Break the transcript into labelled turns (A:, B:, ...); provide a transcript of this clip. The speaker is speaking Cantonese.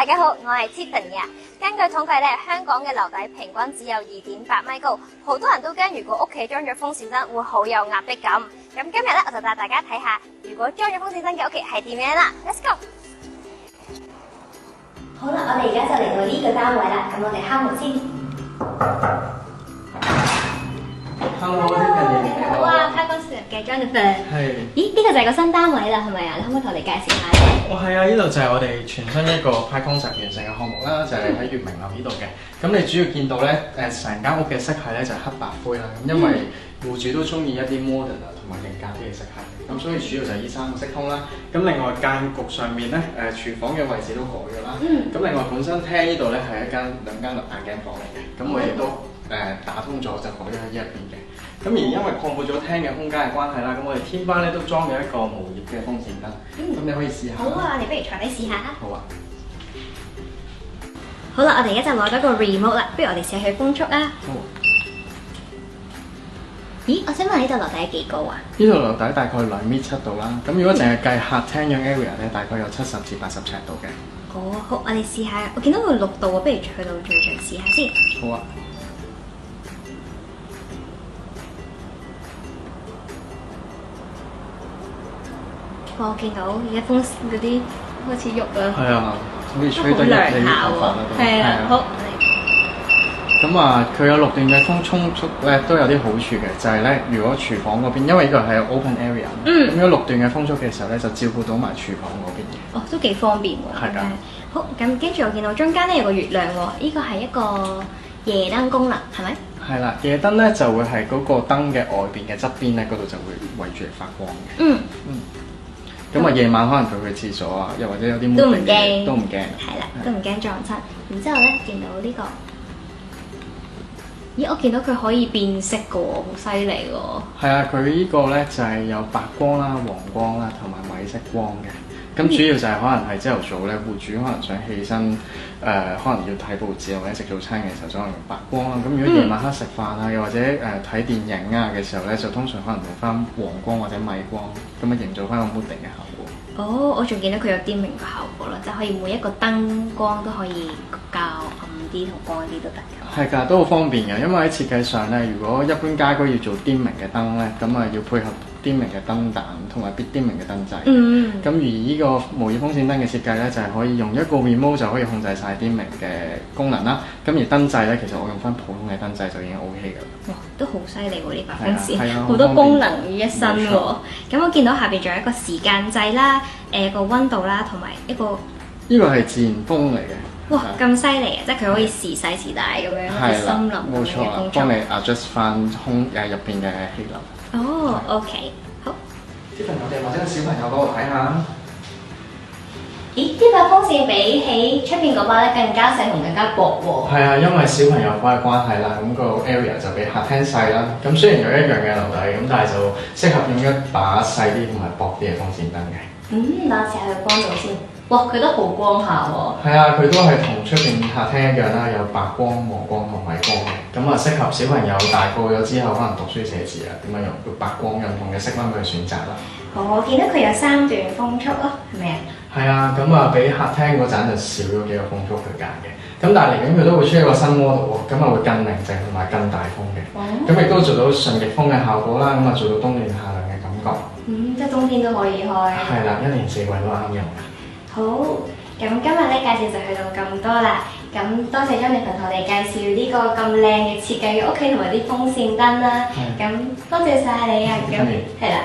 A: 大家好，我係 Tiffany 啊。根據統計咧，香港嘅樓底平均只有2.8米高，好多人都驚如果屋企裝咗風扇燈會好有壓迫感。咁今日咧，我就帶大家睇下，如果裝咗風扇燈嘅屋企係點樣啦。Let's go！ 好啦，我哋而家就嚟到呢個單位啦，咁我哋敲門先。
B: Hello， Tiffany，
A: 你好啊，開公司嘅 Jonathan。
B: 係。
A: 咦，呢個就係個新單位啦，係咪啊？你可唔可以同我哋介紹下咧？
B: 係啊，呢度就係我哋全新一個 Pi Concept 完成嘅項目啦，就係喺月明樓呢度嘅。咁你主要見到咧，成間屋嘅色系咧就係黑白灰啦。咁因為戶主都中意一啲 modern 啊同埋型格啲嘅色系，咁所以主要就係呢三個色通啦。咁另外間局上面咧，廚房嘅位置都改咗啦。咁另外本身廳呢度咧係兩間眼鏡房嚟嘅，咁我哋都打通咗就改咗喺呢一邊嘅。咁而因為擴闊咗廳嘅空間嘅關係啦，咁我哋天花咧都裝咗一個無葉嘅風扇燈，咁你可以試下。
A: 好啊，你不如坐低試下啊。
B: 好啊。
A: 好啦，我哋而家就攞咗個 remote 啦，不如我哋試下佢風速啊。
B: 好。
A: 咦，我想問呢度樓底係幾高啊？
B: 呢度樓底大概2.7米度啦，咁如果淨係計客廳嘅 area 咧，大概有70至80尺度嘅。
A: 哦，好，我哋試下。我見到佢6度啊，不如去到最盡試下先。
B: 好啊。
A: 我見到而家風嗰啲開始喐啦。
B: 係啊，好似吹得入你頭髮啦都。
A: 係啊，好。
B: 咁啊，佢有6段嘅風充足咧，都有啲好處嘅，就係咧，如果廚房嗰邊，因為呢個係 open area，咁如果6段嘅風速嘅時候咧，就照顧到埋廚房嗰邊嘅。
A: 哦，都幾方便喎。
B: 係㗎。
A: 好，咁跟住我見到中間咧有個月亮喎，呢個係一個夜燈功能，係咪？
B: 係啦，夜燈咧就會係嗰個燈嘅外邊嘅側邊咧，嗰度就會圍住嚟發光嘅。咁啊，夜晚可能佢去廁所啊，又或者有啲
A: 都唔驚，
B: 都唔驚。
A: 係啦，都唔驚撞親。然之後咧，見到呢個，咦，我見到佢可以變色嘅喎，好犀利喎。
B: 係啊，佢呢個咧就係有白光啦、黃光啦同埋米色光嘅。咁主要就係可能係朝頭早咧，戶主可能想起身，可能要睇報紙或者食早餐嘅時候，就可能用白光啦。咁如果夜晚黑食飯啊，又或者睇電影啊嘅時候咧，就通常可能用翻黃光或者米光，咁啊營造翻個 mooding 嘅效果。
A: 哦，我仲見到佢有啲明嘅效果啦，即係可以每一個燈光都可以較暗啲同光啲都得㗎。
B: 係㗎，都好方便嘅，因為喺設計上咧，如果一般家居要做啲明嘅燈咧，咁啊要配合啲明嘅燈膽同埋啲明嘅燈掣。咁而呢個無葉風扇燈嘅設計咧，就係可以用一個 remote 就可以控制晒啲明嘅功能啦。咁而燈掣咧，其實我用翻普通嘅燈掣就已經 OK 㗎啦。哇，
A: 都好犀利喎！呢把風扇，
B: 好
A: 多功能於一身喎。咁我見到下邊仲有一個時間掣啦，個溫度啦，同埋一個
B: 呢個係自然風嚟嘅。
A: 哇，咁犀利啊！即係佢可以時細時大咁樣，好似森林咁樣嘅風速。
B: 幫你 adjust 翻空入邊嘅氣流。
A: 哦，OK， 好。
B: 啲朋友哋或者小朋友嗰度睇下。
A: 咦，呢把風扇比起出邊嗰把咧更加細同更加薄喎。
B: 係啊，因為小朋友嘅關係啦，咁個 area 就比客廳細啦。咁雖然有一樣嘅樓底，咁但係就適合用一把細啲同埋薄啲嘅風扇燈嘅。
A: 等我試下佢光度先。哇，佢都好光下喎。
B: 係啊，佢都係同出邊客廳一樣啦，有白光、黃光同米光嘅。咁啊，適合小朋友大個咗之後，可能讀書寫字啊，點樣用白光有唔同嘅色溫去選擇啦。
A: 我見到佢有3段風速咯，係咪啊？
B: 係啊，咁啊，比客廳嗰陣就少咗幾個風速去揀嘅。咁但係嚟緊佢都會出一個新 model 喎，咁啊會更寧靜同埋更大風嘅。咁亦都做到順逆風嘅效果啦，咁啊做到冬暖夏涼嘅感覺。
A: 即係冬天都可以開。
B: 係啦，1年4季都啱用。
A: 好，咁今日咧介紹就去到咁多啦。咁多謝 Jonathan 同我哋介紹呢個咁靚嘅設計嘅屋企同埋啲風扇燈啦。咁多謝晒你啊，咁係啦。